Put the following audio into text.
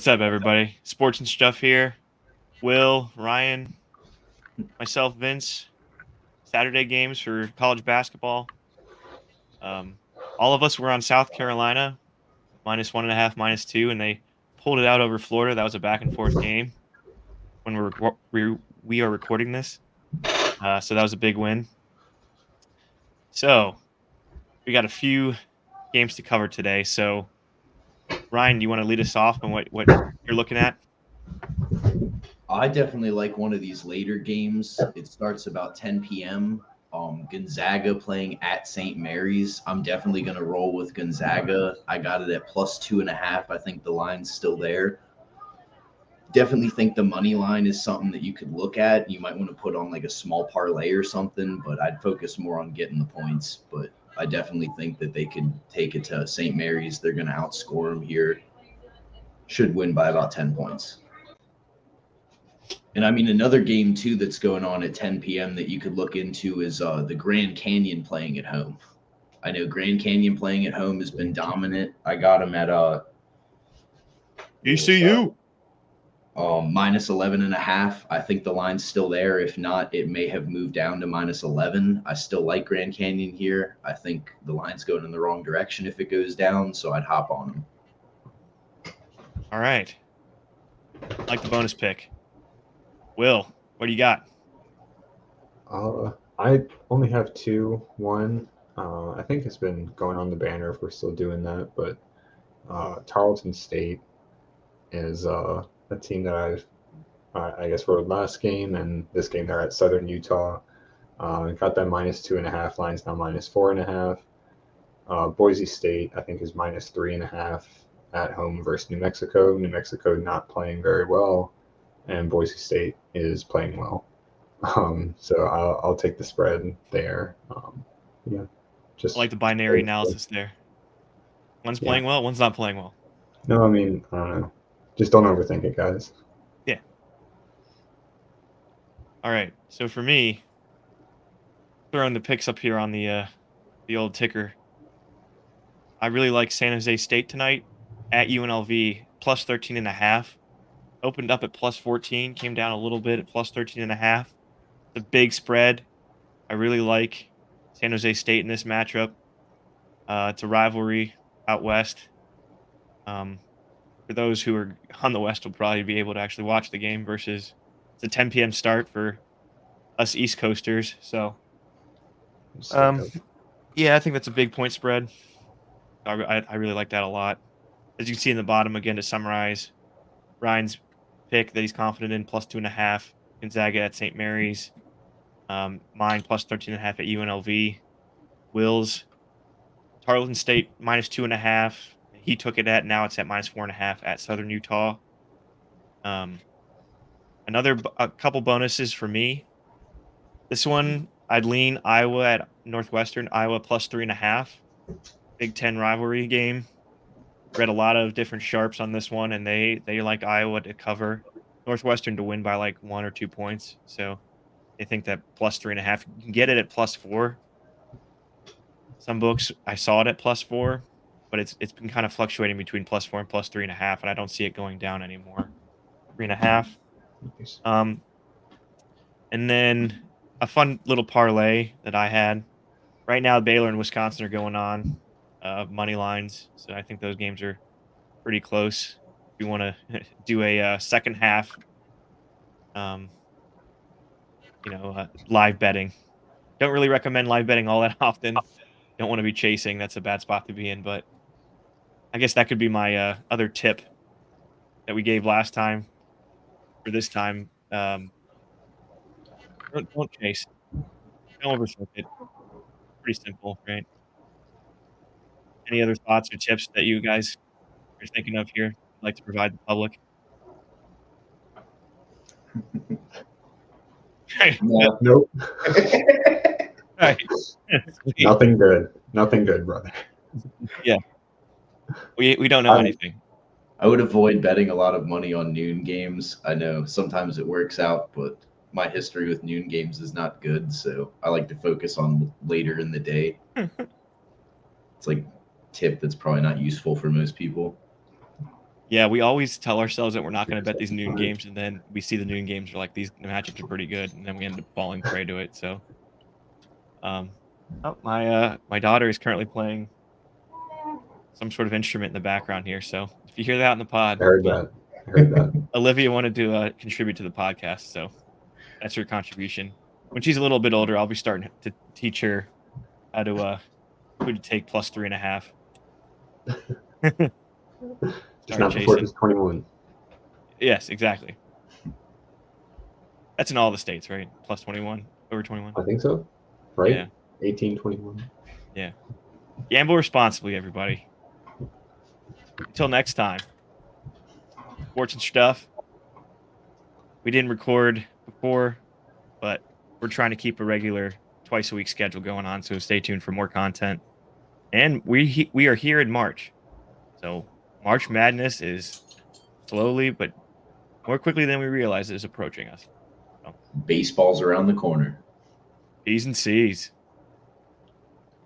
up, everybody? Sports and stuff here. Will, Ryan, myself, Vince. Saturday games for college basketball. Um, all of us were on South Carolina, -1.5, -2, and they pulled it out over Florida. That was a back and forth game when we are recording this. So that was a big win. So we got a few games to cover today. So Ryan, do you want to lead us off on what you're looking at? I definitely like one of these later games. It starts about 10 p.m. Gonzaga playing at St. Mary's. I'm definitely going to roll with Gonzaga. I got it at +2.5. I think the line's still there. Definitely think the money line is something that you could look at. You might want to put on like a small parlay or something, but I'd focus more on getting the points. But I definitely think that they could take it to St. Mary's. They're going to outscore them here. Should win by about 10 points. And I mean, another game too that's going on at 10 p.m. that you could look into is the Grand Canyon playing at home. I know Grand Canyon playing at home has been dominant. I got them at ECU. -11.5. I think the line's still there. If not, it may have moved down to -11. I still like Grand Canyon here. I think the line's going in the wrong direction if it goes down, so I'd hop on them. All right. I like the bonus pick. Will, what do you got? I only have two. One, I think it's been going on the banner if we're still doing that, but Tarleton State is a team that I guess rode last game, and this game they're at Southern Utah. Got that -2.5. Line's now -4.5. Boise State, I think, is -3.5 at home versus New Mexico. New Mexico not playing very well, and Boise State is playing well. So I'll take the spread there. Yeah, just I like the binary analysis there. One's playing well, one's not playing well. No, I mean, I don't know. Just don't overthink it, guys. Yeah. All right. So for me, throwing the picks up here on the old ticker. I really like San Jose State tonight at UNLV +13.5. Opened up at +14, came down a little bit at +13.5. It's a big spread. I really like San Jose State in this matchup. It's a rivalry out west. For those who are on the west, will probably be able to actually watch the game versus it's a 10 p.m. start for us East Coasters. So, yeah, I think that's a big point spread. I really like that a lot. As you can see in the bottom, again, to summarize, Ryan's pick that he's confident in +2.5. Gonzaga at St. Mary's. Mine +13.5 at UNLV. Will's Tarleton State -2.5. He took it at now it's at -4.5 at Southern Utah. A couple bonuses for me. This one I'd lean Iowa at Northwestern. Iowa +3.5. Big Ten rivalry game. Read a lot of different sharps on this one, and they like Iowa to cover, Northwestern to win by like 1 or 2 points. So they think that +3.5. You can get it at +4. Some books I saw it at +4, but it's been kind of fluctuating between +4 and +3.5, and I don't see it going down anymore. 3.5. And then a fun little parlay that I had. Right now, Baylor and Wisconsin are going on money lines, so I think those games are pretty close. If you want to do a second half, live betting. Don't really recommend live betting all that often. Don't want to be chasing. That's a bad spot to be in, but I guess that could be my other tip that we gave last time for this time. Don't chase. Don't overthink it. Pretty simple, right? Any other thoughts or tips that you guys are thinking of here you'd like to provide the public? No. Nope. Right. Nothing good. Nothing good, brother. Yeah. We don't know anything. I would avoid betting a lot of money on noon games. I know sometimes it works out, but my history with noon games is not good, so I like to focus on later in the day. It's like a tip that's probably not useful for most people. Yeah, we always tell ourselves that we're not going to bet these noon games, and then we see the noon games are like these matchups are pretty good, and then we end up falling prey to it. So, um, my daughter is currently playing some sort of instrument in the background here. So if you hear that in the pod, I heard that. I heard that. Olivia wanted to contribute to the podcast, so that's her contribution. When she's a little bit older, I'll be starting to teach her how to who to take plus 3.5. Just Start not before chasing. she's 21. Yes, exactly. That's in all the states, right? Plus 21, over 21. I think so. Right? Yeah. 18, 21. Yeah. Gamble responsibly, everybody. Until next time. Sports and stuff. We didn't record before, but we're trying to keep a regular twice a week schedule going on, so stay tuned for more content. And we are here in March. So March Madness is slowly but more quickly than we realize is approaching us. So, Baseball's around the corner. P's and C's.